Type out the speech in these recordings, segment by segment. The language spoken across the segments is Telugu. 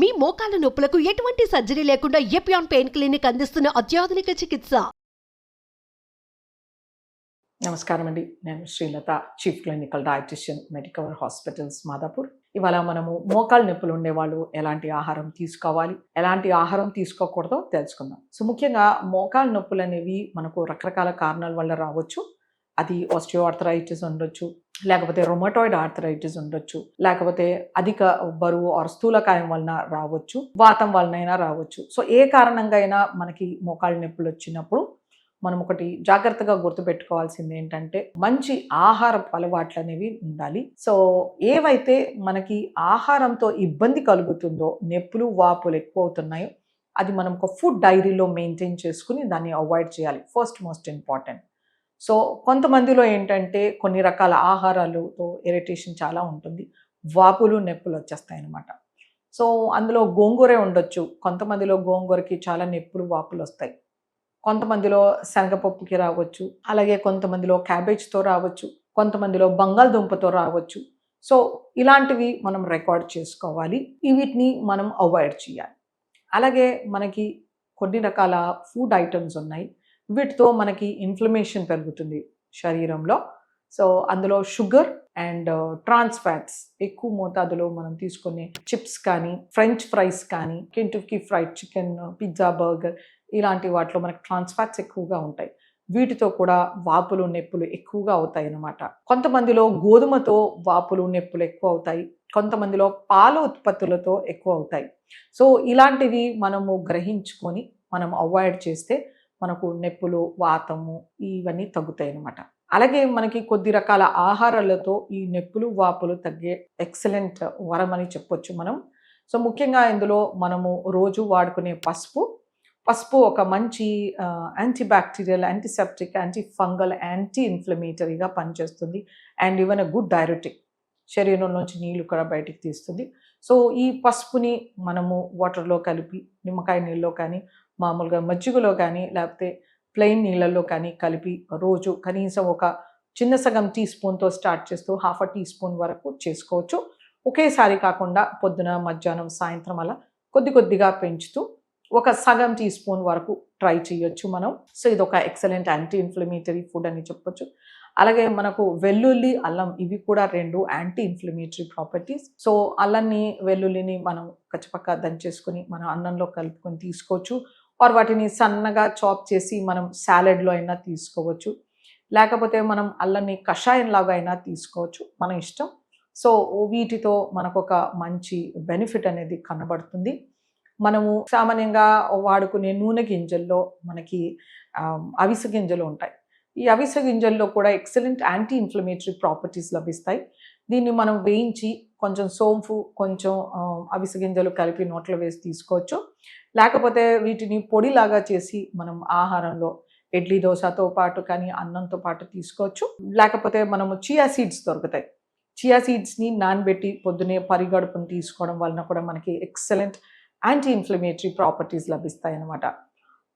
మీ మోకాల నొప్పులకు ఎటువంటి సర్జరీ లేకుండా ఎపియాన్ పెయిన్ క్లినిక్ అందిస్తున్న అత్యాధునిక చికిత్స. నమస్కారం అండి, నేను Srilatha, chief clinical dietitian, Medicover hospitals, Madhapur. ఇవాళ మనము మోకాళ్ళ నొప్పులు ఉండేవాళ్ళు ఎలాంటి ఆహారం తీసుకోవాలి, ఎలాంటి ఆహారం తీసుకోకూడదో తెలుసుకుందాం. సో ముఖ్యంగా మోకాళ్ళ నొప్పులు అనేవి మనకు రకరకాల కారణాల వల్ల రావచ్చు. అది ఆస్టియోఆర్థరైటిస్ ఉండొచ్చు, లేకపోతే రొమటాయిడ్ ఆర్థరైటిస్ ఉండొచ్చు, లేకపోతే అధిక బరువు ఆర్ స్థూలకాయం వలన రావచ్చు, వాతం వలనైనా రావచ్చు. సో ఏ కారణంగా అయినా మనకి మోకాళ్ళ నొప్పులు వచ్చినప్పుడు మనం ఒకటి జాగ్రత్తగా గుర్తుపెట్టుకోవాల్సింది ఏంటంటే, మంచి ఆహారపు అలవాట్లు అనేవి ఉండాలి. సో ఏవైతే మనకి ఆహారంతో ఇబ్బంది కలుగుతుందో, నొప్పులు వాపులు ఎక్కువ అవుతున్నాయో, అది మనం ఒక ఫుడ్ డైరీలో మెయింటైన్ చేసుకుని దాన్ని అవాయిడ్ చేయాలి. First most important. సో కొంతమందిలో ఏంటంటే కొన్ని రకాల ఆహారాలతో ఇరిటేషన్ చాలా ఉంటుంది, వాపులు నొప్పులు వచ్చేస్తాయి అన్నమాట. సో అందులో గోంగూరే ఉండొచ్చు. కొంతమందిలో గోంగూరకి చాలా నొప్పులు వాపులు వస్తాయి. కొంతమందిలో శనగపప్పుకి రావచ్చు, అలాగే కొంతమందిలో క్యాబేజ్తో రావచ్చు, కొంతమందిలో బంగాళదుంపతో రావచ్చు. సో ఇలాంటివి మనం రికార్డ్ చేసుకోవాలి, వీటిని మనం అవాయిడ్ చేయాలి. అలాగే మనకి కొన్ని రకాల ఫుడ్ ఐటమ్స్ ఉన్నాయి, వీటితో మనకి ఇన్ఫ్లమేషన్ పెరుగుతుంది శరీరంలో. సో అందులో షుగర్ అండ్ ట్రాన్స్ ఫ్యాట్స్ ఎక్కువ మోతాదులో మనం తీసుకునే చిప్స్ కానీ, ఫ్రెంచ్ ఫ్రైస్ కానీ, Kentucky fried chicken, pizza, burger, ఇలాంటి వాటిలో మనకి ట్రాన్స్ ఫ్యాట్స్ ఎక్కువగా ఉంటాయి. వీటితో కూడా వాపులు నొప్పులు ఎక్కువగా అవుతాయి అన్నమాట. కొంతమందిలో గోధుమతో వాపులు నొప్పులు ఎక్కువ అవుతాయి, కొంతమందిలో పాల ఉత్పత్తులతో ఎక్కువ అవుతాయి. సో ఇలాంటివి మనము గ్రహించుకొని మనం అవాయిడ్ చేస్తే మనకు నొప్పులు, వాతము ఇవన్నీ తగ్గుతాయి అన్నమాట. అలాగే మనకి కొద్ది రకాల ఆహారాలతో ఈ నొప్పులు, వాపులు తగ్గే ఎక్సలెంట్ వరం అని చెప్పొచ్చు మనం. సో ముఖ్యంగా ఇందులో మనము రోజు వాడుకునే పసుపు ఒక మంచి యాంటీబ్యాక్టీరియల్, యాంటీసెప్టిక్, యాంటీ ఫంగల్, యాంటీ ఇన్ఫ్లమేటరీగా పనిచేస్తుంది. And even a good diuretic, శరీరంలోంచి నీళ్లు కూడా బయటికి తీస్తుంది. సో ఈ పసుపుని మనము వాటర్లో కలిపి, నిమ్మకాయ నీళ్ళలో కానీ, మామూలుగా మజ్జిగలో కానీ, లేకపోతే ప్లెయిన్ నీళ్ళల్లో కానీ కలిపి రోజు కనీసం ఒక చిన్న సగం టీ స్పూన్తో స్టార్ట్ చేస్తూ హాఫ్ టీ స్పూన్ వరకు చేసుకోవచ్చు. ఒకేసారి కాకుండా పొద్దున, మధ్యాహ్నం, సాయంత్రం అలా కొద్ది కొద్దిగా పెంచుతూ ఒక సగం టీ స్పూన్ వరకు ట్రై చేయొచ్చు మనం. సో ఇది ఒక ఎక్సలెంట్ యాంటీ ఇన్ఫ్లమేటరీ ఫుడ్ అని చెప్పొచ్చు. అలాగే మనకు వెల్లుల్లి, అల్లం ఇవి కూడా రెండు యాంటీ ఇన్ఫ్లమేటరీ ప్రాపర్టీస్. సో అల్లాన్ని, వెల్లుల్లిని మనం కచ్చపక్క దంచేసుకుని మనం అన్నంలో కలుపుకొని తీసుకోవచ్చు, ఆర్ వాటిని సన్నగా చాప్ చేసి మనం సాలెడ్లో అయినా తీసుకోవచ్చు, లేకపోతే మనం అల్లాన్ని కషాయం లాగా అయినా తీసుకోవచ్చు, మన ఇష్టం. సో వీటితో మనకు ఒక మంచి బెనిఫిట్ అనేది కనబడుతుంది. మనము సామాన్యంగా వాడుకునే నూనె గింజల్లో మనకి అవిసె గింజలు ఉంటాయి. ఈ అవిసె గింజల్లో కూడా ఎక్సలెంట్ యాంటీ ఇన్ఫ్లమేటరీ ప్రాపర్టీస్ లభిస్తాయి. దీన్ని మనం వేయించి కొంచెం సోంపు, కొంచెం అవిసె గింజలు కలిపి నోట్లో వేసి తీసుకోవచ్చు, లేకపోతే వీటిని పొడిలాగా చేసి మనం ఆహారంలో ఇడ్లీ, దోశతో పాటు కానీ అన్నంతో పాటు తీసుకోవచ్చు. లేకపోతే మనము చియా సీడ్స్ దొరుకుతాయి, చియా సీడ్స్ని నానబెట్టి పొద్దునే పరిగడుపుని తీసుకోవడం వలన కూడా మనకి ఎక్సలెంట్ యాంటీ ఇన్ఫ్లమేటరీ ప్రాపర్టీస్ లభిస్తాయి అన్నమాట.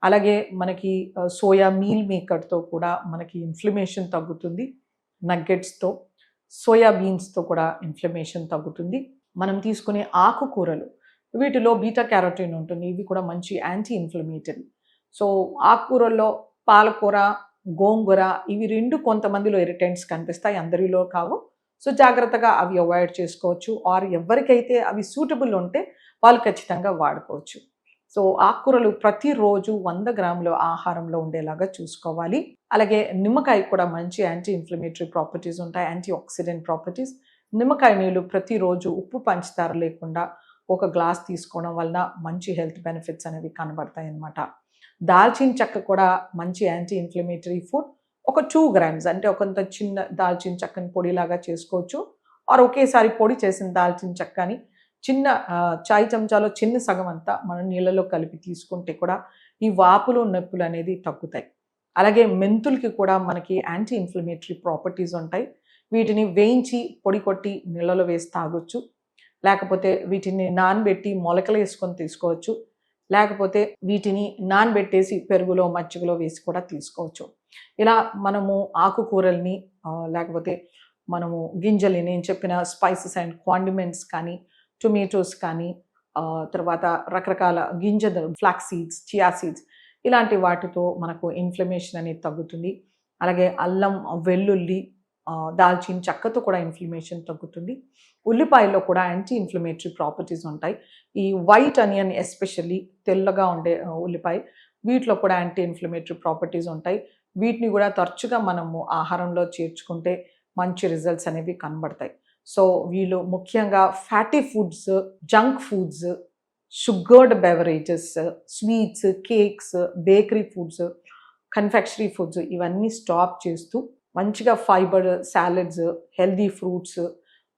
అలాగే మనకి సోయా మీల్ మేకర్తో కూడా మనకి ఇన్ఫ్లమేషన్ తగ్గుతుంది. నగ్గెట్స్తో, సోయా బీన్స్తో కూడా ఇన్ఫ్లమేషన్ తగ్గుతుంది. మనం తీసుకునే ఆకుకూరలు, వీటిలో బీటా క్యారోటీన్ ఉంటుంది, ఇవి కూడా మంచి యాంటీ ఇన్ఫ్లమేటరీ. సో ఆకుకూరల్లో పాలకూర, గోంగూర ఇవి రెండు కొంతమందిలో ఇరిటెంట్స్ కనిపిస్తాయి, అందరిలో కావు. సో జాగ్రత్తగా అవి అవాయిడ్ చేసుకోవచ్చు, ఆర్ ఎవరికైతే అవి సూటబుల్ ఉంటే వాళ్ళు ఖచ్చితంగా వాడుకోవచ్చు. సో ఆకుకూరలు ప్రతిరోజు 100 గ్రాముల ఆహారంలో ఉండేలాగా చూసుకోవాలి. అలాగే నిమ్మకాయ కూడా మంచి యాంటీ ఇన్ఫ్లమేటరీ ప్రాపర్టీస్ ఉంటాయి, యాంటీ ఆక్సిడెంట్ ప్రాపర్టీస్. నిమ్మకాయ నీళ్ళు ప్రతిరోజు ఉప్పు, పంచదార లేకుండా ఒక గ్లాస్ తీసుకోవడం వలన మంచి హెల్త్ బెనిఫిట్స్ అనేవి కనబడతాయి అన్నమాట. దాల్చిన చెక్క కూడా మంచి యాంటీ ఇన్ఫ్లమేటరీ ఫుడ్. ఒక 2 గ్రామ్స్ అంటే కొంత చిన్న దాల్చిన చెక్కని పొడిలాగా చేసుకోవచ్చు, ఆర్ ఒకేసారి పొడి చేసిన దాల్చిన చెక్కని చిన్న చాయ్ చెంచాలో చిన్న సగం అంతా మనం నీళ్ళలో కలిపి తీసుకుంటే కూడా ఈ వాపులు, నొప్పులు అనేది తగ్గుతాయి. అలాగే మెంతులకి కూడా మనకి యాంటీ ఇన్ఫ్లమేటరీ ప్రాపర్టీస్ ఉంటాయి. వీటిని వేయించి పొడి కొట్టి నీళ్ళలో వేసి తాగొచ్చు, లేకపోతే వీటిని నానబెట్టి మొలకలు వేసుకొని తీసుకోవచ్చు, లేకపోతే వీటిని నానబెట్టేసి పెరుగులో, మజ్జిగలో వేసి కూడా తీసుకోవచ్చు. ఇలా మనము ఆకుకూరల్ని, లేకపోతే మనము గింజల్ని, నేను చెప్పిన స్పైసెస్ అండ్ కాండిమెంట్స్ కానీ, టొమాటోస్ కానీ, తర్వాత రకరకాల గింజలు, ఫ్లాక్స్ సీడ్స్, చియా సీడ్స్ ఇలాంటి వాటితో మనకు ఇన్ఫ్లమేషన్ అనేది తగ్గుతుంది. అలాగే అల్లం, వెల్లుల్లి, దాల్చిన చెక్కతో కూడా ఇన్ఫ్లమేషన్ తగ్గుతుంది. ఉల్లిపాయల్లో కూడా యాంటీ ఇన్ఫ్లమేటరీ ప్రాపర్టీస్ ఉంటాయి. ఈ వైట్ అనియన్ ఎస్పెషల్లీ తెల్లగా ఉండే ఉల్లిపాయ, వీటిలో కూడా యాంటీ ఇన్ఫ్లమేటరీ ప్రాపర్టీస్ ఉంటాయి. వీటిని కూడా తరచుగా మనము ఆహారంలో చేర్చుకుంటే మంచి రిజల్ట్స్ అనేవి కనబడతాయి. సో వీళ్ళు ముఖ్యంగా fatty foods, junk foods, sugared beverages, sweets, cakes, bakery foods, confectionery foods ఇవన్నీ స్టాప్ చేస్తూ మంచిగా fibre, salads, healthy fruits,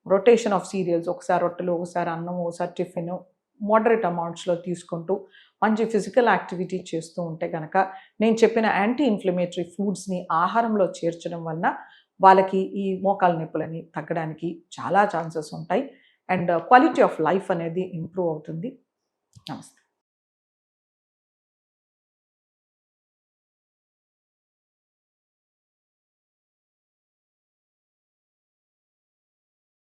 rotation of cereals, ఒకసారి రొట్టెలు, ఒకసారి అన్నం, ఒకసారి టిఫిన్, మోడరేట్ అమౌంట్స్లో తీసుకుంటూ మంచి ఫిజికల్ యాక్టివిటీ చేస్తూ ఉంటే కనుక నేను చెప్పిన యాంటీ ఇన్ఫ్లమేటరీ ఫుడ్స్ని ఆహారంలో చేర్చడం వలన వాళ్ళకి ఈ మోకాళ్ళ నొప్పులని తగ్గడానికి చాలా ఛాన్సెస్ ఉంటాయి. అండ్ క్వాలిటీ ఆఫ్ లైఫ్ అనేది ఇంప్రూవ్ అవుతుంది. నమస్తే.